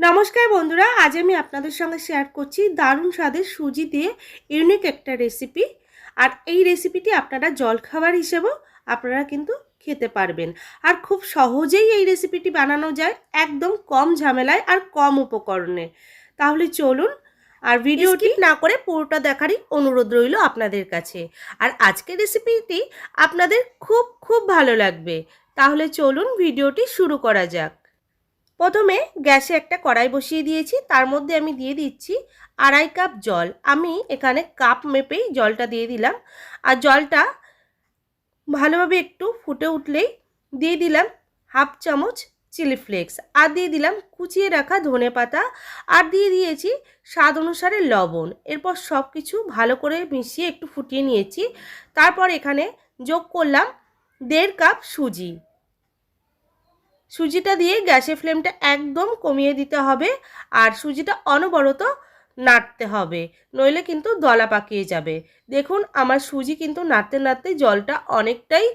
নমস্কার বন্ধুরা, আজ আমি আপনাদের সঙ্গে শেয়ার করছি দারুণ স্বাদের সুজি দিয়ে ইউনিক একটা রেসিপি। আর এই রেসিপিটি আপনারা জলখাবার হিসেবেও আপনারা কিন্তু খেতে পারবেন। আর খুব সহজেই এই রেসিপিটি বানানো যায়, একদম কম ঝামেলায় আর কম উপকরণে। তাহলে চলুন, আর ভিডিওটি না করে পুরোটা দেখারই অনুরোধ রইল আপনাদের কাছে। আর আজকের রেসিপিটি আপনাদের খুব খুব ভালো লাগবে। তাহলে চলুন ভিডিওটি শুরু করা যাক। প্রথমে গ্যাসে একটা কড়াই বসিয়ে দিয়েছি, তার মধ্যে আমি দিয়ে দিচ্ছি 2.5 কাপ জল। আমি এখানে কাপ মেপেই জলটা দিয়ে দিলাম। আর জলটা ভালোভাবে একটু ফুটে উঠলেই দিয়ে দিলাম হাফ চামচ চিলি ফ্লেক্স, আর দিয়ে দিলাম কুচিয়ে রাখা ধনেপাতা, আর দিয়ে দিয়েছি স্বাদ অনুসারে লবণ। এরপর সব কিছু ভালো করে মিশিয়ে একটু ফুটিয়ে নিয়েছি। তারপর এখানে যোগ করলাম 1.5 কাপ সুজি। সুজিটা দিয়ে গ্যাসের ফ্লেমটা একদম কমিয়ে দিতে হবে, আর সুজিটা অনবরত নাড়তে হবে, নইলে কিন্তু দলা পাকিয়ে যাবে। দেখুন আমার সুজি কিন্তু নাড়তে নাড়তে জলটা অনেকটাই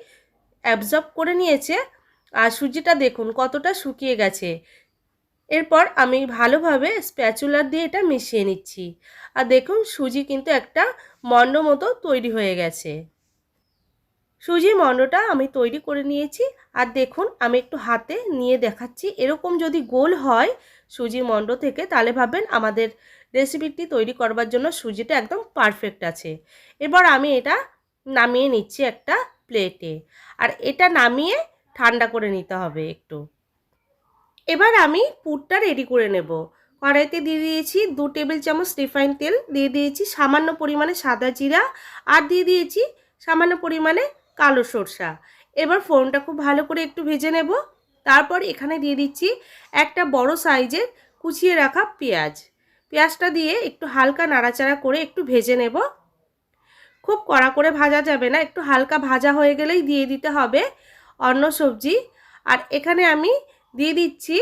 অ্যাবজর্ব করে নিয়েছে, আর সুজিটা দেখুন কতটা শুকিয়ে গেছে। এরপর আমি ভালোভাবে স্প্যাচুলার দিয়ে এটা মিশিয়ে নিচ্ছি। আর দেখুন সুজি কিন্তু একটা মণ্ড মতো তৈরি হয়ে গেছে। সুজির মণ্ডটা আমি তৈরি করে নিয়েছি। আর দেখুন আমি একটু হাতে নিয়ে দেখাচ্ছি, এরকম যদি গোল হয় সুজির মণ্ড থেকে, তাহলে ভাববেন আমাদের রেসিপিটি তৈরি করবার জন্য সুজিটা একদম পারফেক্ট আছে। এবার আমি এটা নামিয়ে নিচ্ছি একটা প্লেটে, আর এটা নামিয়ে ঠান্ডা করে নিতে হবে একটু। এবার আমি পুরটা রেডি করে নেব। কড়াইতে দিয়ে দিয়েছি 2 টেবিল চামচ রিফাইন তেল, দিয়ে দিয়েছি সামান্য পরিমাণে সাদা জিরা, আর দিয়ে দিয়েছি সামান্য পরিমাণে কালো সরষা। এবার ফোড়নটা খুব ভালো করে একটু ভেজে নেব। তারপর এখানে দিয়ে দিচ্ছি একটা বড় সাইজের কুচিয়ে রাখা পেঁয়াজ। পেঁয়াজটা দিয়ে একটু হালকা নাড়াচাড়া করে একটু ভেজে নেব। খুব কড়া করে ভাজা যাবে না, একটু হালকা ভাজা হয়ে গেলেই দিয়ে দিতে হবে অন্য সবজি। আর এখানে আমি দিয়ে দিচ্ছি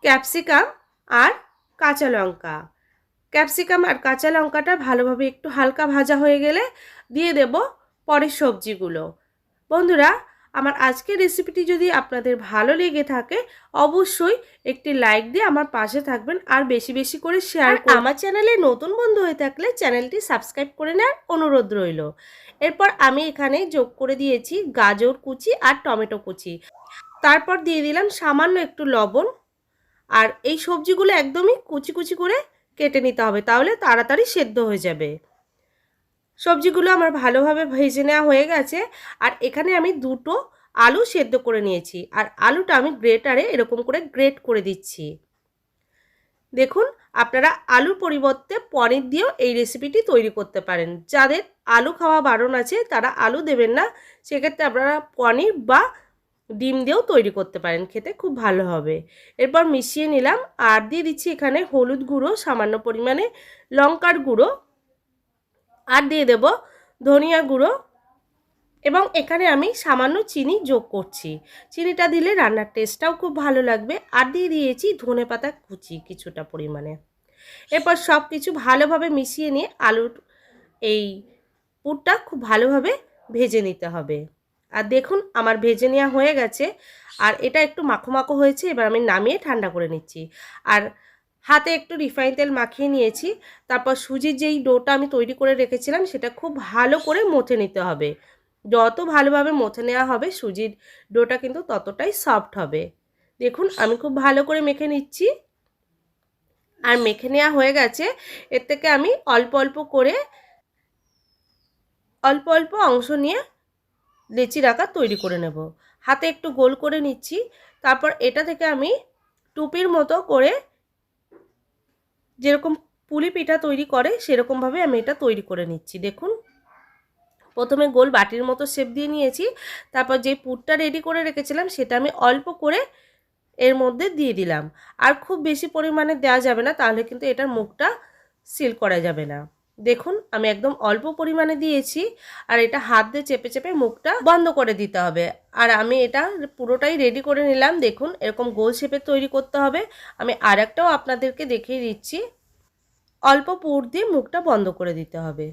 ক্যাপসিকাম আর কাঁচা লঙ্কা। ক্যাপসিকাম আর কাঁচা লঙ্কাটা ভালোভাবে একটু হালকা ভাজা হয়ে গেলে দিয়ে দেব পরের সবজিগুলো। বন্ধুরা, আমার আজকের রেসিপিটি যদি আপনাদের ভালো লেগে থাকে অবশ্যই একটি লাইক দিয়ে আমার পাশে থাকবেন, আর বেশি বেশি করে শেয়ার করুন। আমার চ্যানেলে নতুন বন্ধু হয়ে থাকলে চ্যানেলটি সাবস্ক্রাইব করে নেওয়ার অনুরোধ রইল। এরপর আমি এখানে যোগ করে দিয়েছি গাজর কুচি আর টমেটো কুচি। তারপর দিয়ে দিলাম সামান্য একটু লবণ। আর এই সবজিগুলো একদমই কুচি কুচি করে কেটে নিতে হবে, তাহলে তাড়াতাড়ি সেদ্ধ হয়ে যাবে। সবজিগুলো আমার ভালোভাবে ভেজে নেওয়া হয়ে গেছে। আর এখানে আমি 2টো আলু সেদ্ধ করে নিয়েছি, আর আলুটা আমি গ্রেটারে এরকম করে গ্রেট করে দিচ্ছি। দেখুন আপনারা আলুর পরিবর্তে পনির দিয়েও এই রেসিপিটি তৈরি করতে পারেন। যাদের আলু খাওয়া বারণ আছে তারা আলু দেবেন না, সেক্ষেত্রে আপনারা পনির বা ডিম দিয়েও তৈরি করতে পারেন, খেতে খুব ভালো হবে। এরপর মিশিয়ে নিলাম, আর দিয়ে দিচ্ছি এখানে হলুদ গুঁড়ো সামান্য পরিমাণে, লঙ্কার গুঁড়ো, আর দিয়ে দেব ধনিয়া গুঁড়ো, এবং এখানে আমি সামান্য চিনি যোগ করছি। চিনিটা দিলে রান্নার টেস্টটাও খুব ভালো লাগবে। আর দিয়ে দিয়েছি ধনেপাতা কুচি কিছুটা পরিমাণে। এরপর সব কিছু ভালোভাবে মিশিয়ে নিয়ে আলুর এই পুরটা খুব ভালোভাবে ভেজে নিতে হবে। আর দেখুন আমার ভেজে নেওয়া হয়ে গেছে, আর এটা একটু মাখো মাখো হয়েছে। এবার আমি নামিয়ে ঠান্ডা করে নিচ্ছি। আর হাতে একটু রিফাইন তেল মাখিয়ে নিয়েছি। তারপর সুজির যেই ডোটা আমি তৈরি করে রেখেছিলাম সেটা খুব ভালো করে মথে নিতে হবে। যত ভালোভাবে মথে নেওয়া হবে সুজির ডোটা কিন্তু ততটাই সফট হবে। দেখুন আমি খুব ভালো করে মেখে নিচ্ছি। আর মেখে নেওয়া হয়ে গেছে। এর থেকে আমি অল্প অল্প অংশ নিয়ে লেচির আকার তৈরি করে নেব। হাতে একটু গোল করে নিচ্ছি। তারপর এটা থেকে আমি টুপির মতো করে, যেরকম পুলি পিঠা তৈরি করে সেরকমভাবে আমি এটা তৈরি করে নিচ্ছি। দেখুন প্রথমে গোল বাটির মতো শেপ দিয়ে নিয়েছি। তারপর যে পুরটা রেডি করে রেখেছিলাম সেটা আমি অল্প করে এর মধ্যে দিয়ে দিলাম। আর খুব বেশি পরিমাণে দেওয়া যাবে না, তাহলে কিন্তু এটার মুখটা সিল করা যাবে না। দেখুন আমি একদম অল্প পরিমাণে দিয়েছি, আর এটা হাত দিয়ে চেপে চেপে মুখটা বন্ধ করে দিতে হবে। আর আমি এটা পুরোটাই রেডি করে নিলাম। দেখুন এরকম গোল শেপে তৈরি করতে হবে। আমি আর একটাও আপনাদেরকে দেখিয়ে দিচ্ছি। অল্প পুর দিয়ে মুখটা বন্ধ করে দিতে হবে।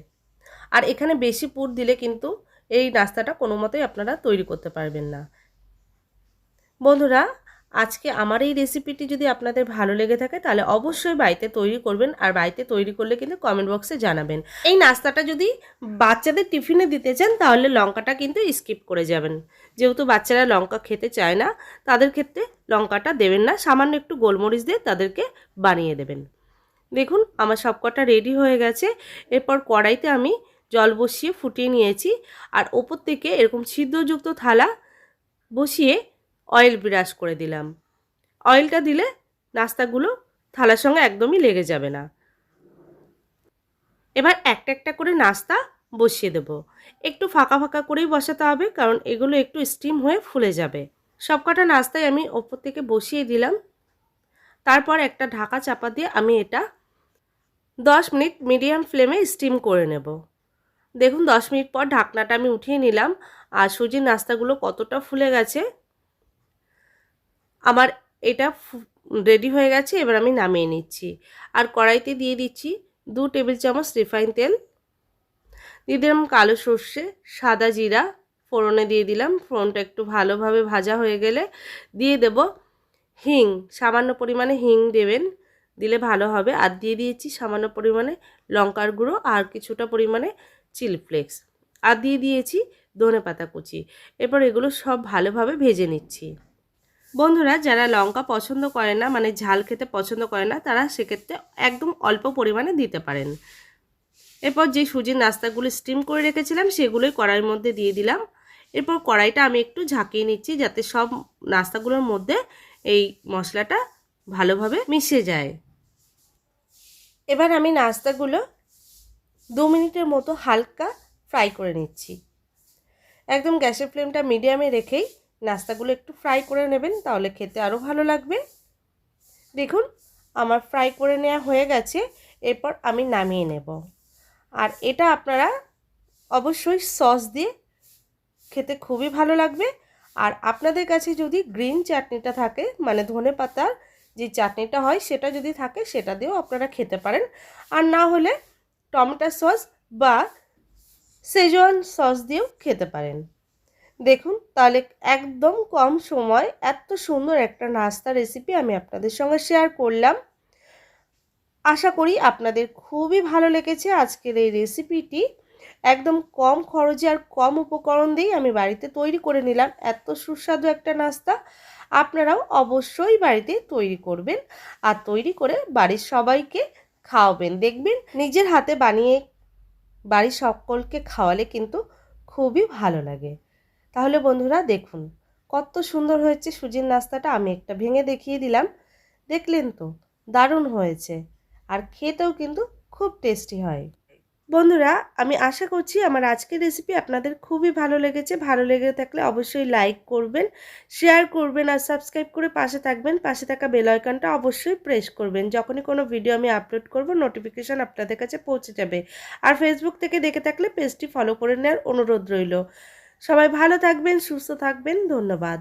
আর এখানে বেশি পুর দিলে কিন্তু এই নাস্তাটা কোনো মতেই আপনারা তৈরি করতে পারবেন না। বন্ধুরা, আজকে আমার এই রেসিপিটি যদি আপনাদের ভালো লেগে থাকে তাহলে অবশ্যই বাড়িতে তৈরি করবেন, আর বাড়িতে তৈরি করলে কিন্তু কমেন্ট বক্সে জানাবেন। এই নাস্তাটা যদি বাচ্চাদের টিফিনে দিতে চান তাহলে লঙ্কাটা কিন্তু স্কিপ করে যাবেন, যেহেতু বাচ্চারা লঙ্কা খেতে চায় না, তাদের ক্ষেত্রে লঙ্কাটা দেবেন না, সামান্য একটু গোলমরিচ দিয়ে তাদেরকে বানিয়ে দেবেন। দেখুন আমার সবকটা রেডি হয়ে গেছে। এরপর কড়াইতে আমি জল বসিয়ে ফুটিয়ে নিয়েছি, আর ওপর থেকে এরকম ছিদ্রযুক্ত থালা বসিয়ে অয়েল ব্রাশ করে দিলাম। অয়েলটা দিলে নাস্তাগুলো থালার সঙ্গে একদমই লেগে যাবে না। এবার একটা একটা করে নাস্তা বসিয়ে দেব। একটু ফাঁকা ফাঁকা করেই বসাতে হবে, কারণ এগুলো একটু স্টিম হয়ে ফুলে যাবে। সবকটা নাস্তায় আমি ওপর থেকে বসিয়ে দিলাম। তারপর একটা ঢাকা চাপা দিয়ে আমি এটা 10 মিনিট মিডিয়াম ফ্লেমে স্টিম করে নেব। দেখুন 10 মিনিট পর ঢাকনাটা আমি উঠিয়ে নিলাম, আর সুজির নাস্তাগুলো কতটা ফুলে গেছে। আমার এটা রেডি হয়ে গেছে। এবার আমি নামিয়ে নিচ্ছি, আর কড়াইতে দিয়ে দিচ্ছি 2 টেবিল চামচ রিফাইন তেল, দিয়ে দিলাম কালো সর্ষে, সাদা জিরা ফোড়নে দিয়ে দিলাম। ফোড়নটা একটু ভালোভাবে ভাজা হয়ে গেলে দিয়ে দেব হিং, সামান্য পরিমাণে হিং দেবেন, দিলে ভালো হবে। আর দিয়ে দিয়েছি সামান্য পরিমাণে লঙ্কার গুঁড়ো আর কিছুটা পরিমাণে চিলি ফ্লেক্স, আর দিয়ে দিয়েছি ধনেপাতা কুচি। এরপর এগুলো সব ভালোভাবে ভেজে নিচ্ছি। বন্ধুরা যারা লঙ্কা পছন্দ করে না, মানে ঝাল খেতে পছন্দ করে না, তারা সেক্ষেত্রে একদম অল্প পরিমাণে দিতে পারেন। এরপর যে সুজির নাস্তাগুলো স্টিম করে রেখেছিলাম সেগুলোই কড়াইয়ের মধ্যে দিয়ে দিলাম। এরপর কড়াইটা আমি একটু ঝাঁকিয়ে নিচ্ছি, যাতে সব নাস্তাগুলোর মধ্যে এই মশলাটা ভালোভাবে মিশে যায়। এবার আমি নাস্তাগুলো 2 মিনিটের মতো হালকা ফ্রাই করে নিচ্ছি। একদম গ্যাসের ফ্লেমটা মিডিয়ামে রেখেই নাস্তাগুলো একটু ফ্রাই করে নেবেন, তাহলে খেতে আরও ভালো লাগবে। দেখুন আমার ফ্রাই করে নেওয়া হয়ে গেছে। এরপর আমি নামিয়ে নেব। আর এটা আপনারা অবশ্যই সস দিয়ে খেতে খুবই ভালো লাগবে। আর আপনাদের কাছে যদি গ্রিন চাটনিটা থাকে, মানে ধনেপাতার যে চাটনিটা হয় সেটা যদি থাকে, সেটা দিয়েও আপনারা খেতে পারেন। আর না হলে টমেটো সস বা সেজওয়ান সস দিয়েও খেতে পারেন। দেখুন তাহলে একদম কম সময় এত সুন্দর একটা নাস্তা রেসিপি আমি আপনাদের সঙ্গে শেয়ার করলাম। আশা করি আপনাদের খুবই ভালো লেগেছে আজকের এই রেসিপিটি। একদম কম খরচে আর কম উপকরণ দিয়েই আমি বাড়িতে তৈরি করে নিলাম এত সুস্বাদু একটা নাস্তা। আপনারাও অবশ্যই বাড়িতে তৈরি করবেন, আর তৈরি করে বাড়ির সবাইকে খাওয়াবেন। দেখবেন নিজের হাতে বানিয়ে বাড়ির সকলকে খাওয়ালে কিন্তু খুবই ভালো লাগে। তাহলে বন্ধুরা দেখুন কত সুন্দর হয়েছে সুজির নাস্তাটা। আমি একটা ভেঙে দেখিয়ে দিলাম, দেখলেন তো দারুণ হয়েছে, আর খেতেও কিন্তু খুব টেস্টি হয়। বন্ধুরা আমি আশা করছি আমার আজকের রেসিপি আপনাদের খুবই ভালো লেগেছে। ভালো লেগে থাকলে অবশ্যই লাইক করবেন, শেয়ার করবেন, আর সাবস্ক্রাইব করে পাশে থাকবেন। পাশে থাকা বেল আইকনটা অবশ্যই প্রেস করবেন, যখনই কোনো ভিডিও আমি আপলোড করব নোটিফিকেশান আপনাদের কাছে পৌঁছে যাবে। আর ফেসবুক থেকে দেখে থাকলে পেজটি ফলো করে নেওয়ার অনুরোধ রইল। সবাই ভালো থাকবেন, সুস্থ থাকবেন, ধন্যবাদ।